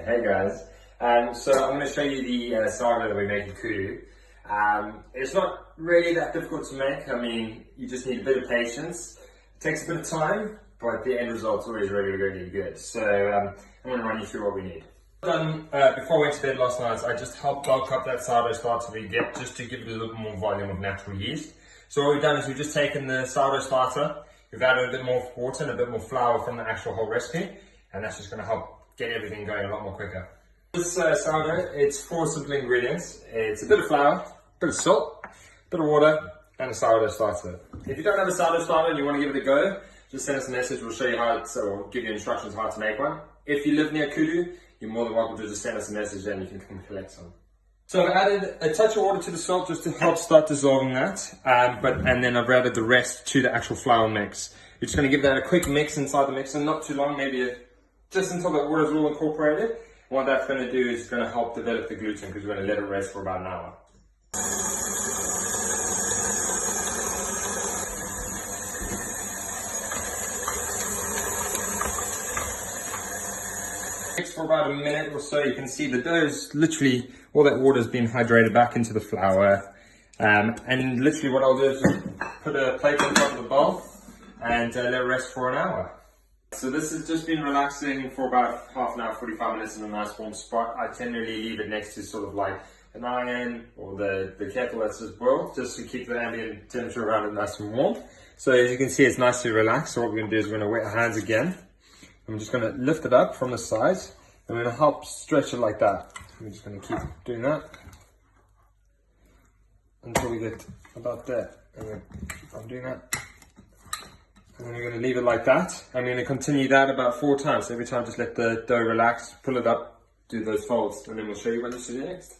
Hey guys, so I'm going to show you the saga that we make in Kudu. It's not really that difficult to make. I mean, you just need a bit of patience. It takes a bit of time, but the end result's always really, really good. So I'm going to run you through what we need. Before I went to bed last night, I just helped bulk up that sourdough starter we get just to give it a little more volume of natural yeast. So what we've done is we've just taken the sourdough starter, we've added a bit more water and a bit more flour from the actual whole recipe, and that's just going to help get everything going a lot more quicker. This sourdough, it's 4 simple ingredients. It's a bit of flour, a bit of salt, a bit of water, and a sourdough starter. If you don't have a sourdough starter and you want to give it a go, just send us a message. We'll show you how it's, or give you instructions how to make one. If you live near Kudu, you're more than welcome to just send us a message and you can come collect some. So I've added a touch of water to the salt just to help start dissolving that, and then I've added the rest to the actual flour mix. You're just going to give that a quick mix inside the mixer, not too long, maybe just until the water is all incorporated. And what that's going to do is going to help develop the gluten because we're going to let it rest for about an hour. For about a minute or so, you can see the dough is literally, all that water has been hydrated back into the flour. And literally what I'll do is just put a plate on top of the bowl and let it rest for an hour. So this has just been relaxing for about half an hour, 45 minutes in a nice warm spot. I generally leave it next to sort of like an iron or the kettle that's just boiled, just to keep the ambient temperature around it nice and warm. So as you can see, it's nicely relaxed. So what we're going to do is we're going to wet our hands again. I'm just going to lift it up from the sides. I'm going to help stretch it like that. We're just going to keep doing that until we get about there. And then keep on doing that. And then we're going to leave it like that. I'm going to continue that about 4 times. Every time just let the dough relax, pull it up, do those folds, and then we'll show you what to do next.